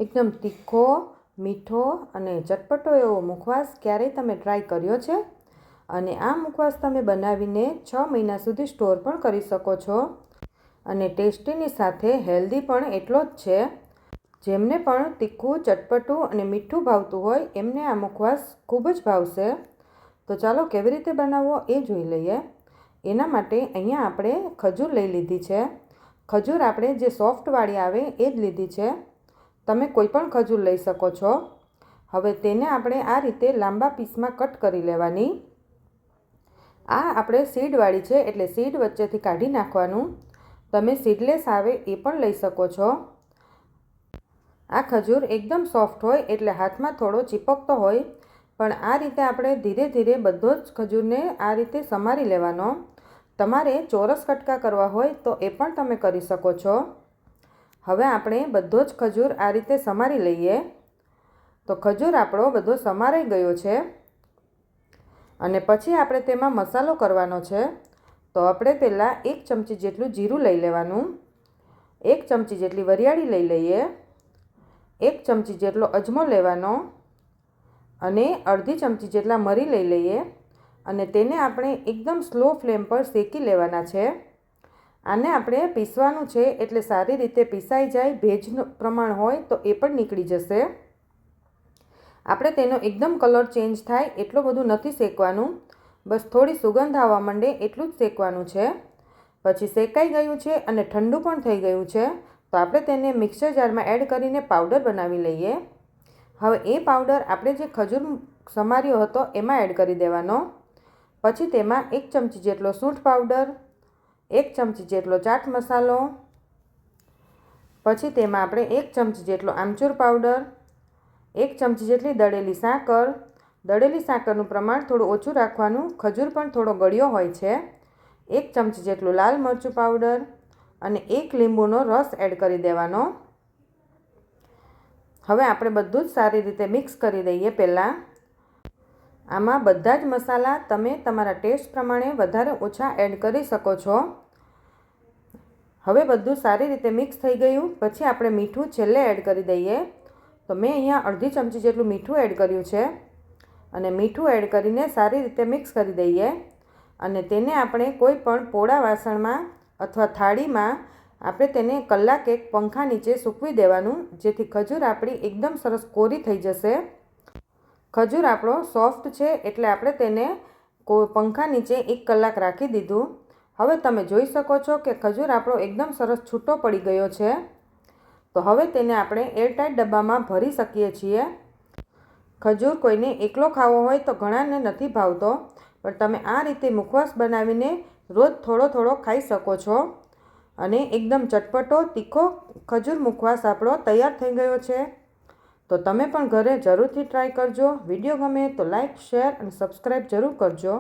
એકદમ તીખો, મીઠો અને ચટપટો એવો મુખવાસ ક્યારેય તમે ટ્રાય કર્યો છે? અને આ મુખવાસ તમે બનાવીને 6 મહિના સુધી સ્ટોર પણ કરી શકો છો. અને ટેસ્ટીની સાથે હેલ્ધી પણ એટલો જ છે. જેમને પણ તીખું, ચટપટું અને મીઠું ભાવતું હોય એમને આ મુખવાસ ખૂબ જ ભાવશે. તો ચાલો કેવી રીતે બનાવવો એ જોઈ લઈએ. એના માટે અહીંયા આપણે ખજૂર લઈ લીધી છે. ખજૂર આપણે જે સોફ્ટવાળી આવે એ જ લીધી છે. તમે કોઈ પણ ખજૂર લઈ શકો છો. હવે તેને આપણે આ રીતે લાંબા પીસમાં કટ કરી લેવાની. આ આપણે સીડવાળી છે એટલે સીડ વચ્ચેથી કાઢી નાખવાનું. તમે સીડલેસ આવે એ પણ લઈ શકો છો. આ ખજૂર એકદમ સોફ્ટ હોય એટલે હાથમાં થોડો ચીપકતો હોય, પણ આ રીતે આપણે ધીરે ધીરે બધો જ ખજૂરને આ રીતે સમારી લેવાનો. તમારે ચોરસ કટકા કરવા હોય તો એ પણ તમે કરી શકો છો. હવે આપણે બધો જ ખજૂર આ રીતે સમારી લઈએ. તો ખજૂર આપણો બધો સમારાઈ ગયો છે. અને પછી આપણે તેમાં મસાલો કરવાનો છે. તો આપણે પહેલાં 1 ચમચી જેટલું જીરું લઈ લેવાનું, 1 ચમચી જેટલી વરિયાળી લઈ લઈએ, 1 ચમચી જેટલો અજમો લેવાનો અને અડધી ચમચી જેટલા મરી લઈ લઈએ. અને તેને આપણે એકદમ સ્લો ફ્લેમ પર શેકી લેવાના છે. આને આપણે પીસવાનું છે એટલે સારી રીતે પીસાઈ જાય, ભેજનું પ્રમાણ હોય તો એ પણ નીકળી જશે. આપણે તેનો એકદમ કલર ચેન્જ થાય એટલું બધું નથી શેકવાનું, બસ થોડી સુગંધ આવવા માંડે એટલું જ શેકવાનું છે. પછી શેકાઈ ગયું છે અને ઠંડુ પણ થઈ ગયું છે, તો આપણે તેને મિક્સર જારમાં એડ કરીને પાવડર બનાવી લઈએ. હવે એ પાવડર આપણે જે ખજૂર સમાર્યો હતો એમાં એડ કરી દેવાનો. પછી તેમાં 1 ચમચી જેટલો સૂંઠ પાવડર, 1 ચમચી જેટલો ચાટ મસાલો, પછી તેમાં આપણે 1 ચમચી જેટલો આમચૂર પાવડર, 1 ચમચી જેટલી દળેલી સાકર. દળેલી સાકરનું પ્રમાણ થોડું ઓછું રાખવાનું, ખજૂર પણ થોડો ગળ્યો હોય છે. 1 ચમચી જેટલું લાલ મરચું પાવડર અને 1 લીંબુનો રસ એડ કરી દેવાનો. હવે આપણે બધું જ સારી રીતે મિક્સ કરી દઈએ. પહેલાં આમાં બધા જ મસાલા તમે તમારા ટેસ્ટ પ્રમાણે વધારે ઓછા એડ કરી શકો છો. હવે બધું સારી રીતે મિક્સ થઈ ગયું. પછી આપણે મીઠું છેલ્લે એડ કરી દઈએ. તો મેં અહીંયા અડધી ચમચી જેટલું મીઠું એડ કર્યું છે. અને મીઠું એડ કરીને સારી રીતે મિક્સ કરી દઈએ. અને તેને આપણે કોઈ પણ પોળા વાસણમાં અથવા થાળીમાં આપણે તેને કલાક એક પંખા નીચે સૂકવી દેવાનું, જેથી ખજૂર આપણી એકદમ સરસ કોરી થઈ જશે. ખજૂર આપણો સોફ્ટ છે એટલે આપણે તેને પંખા નીચે 1 કલાક રાખી દીધું. હવે તમે જોઈ શકો છો કે ખજૂર આપણો એકદમ સરસ છૂટો પડી ગયો છે. તો હવે તેને આપણે એરટાઇટ ડબ્બામાં ભરી શકીએ છીએ. ખજૂર કોઈને એકલો ખાવો હોય તો ઘણાને નથી ભાવતો, પણ તમે આ રીતે મુખવાસ બનાવીને રોજ થોડો થોડો ખાઈ શકો છો. અને એકદમ ચટપટો તીખો ખજૂર મુખવાસ આપણો તૈયાર થઈ ગયો છે. તો તમે પણ ઘરે જરૂરથી ટ્રાય કરજો. વિડીયો ગમે તો લાઇક, શેર અને સબસ્ક્રાઈબ જરૂર કરજો.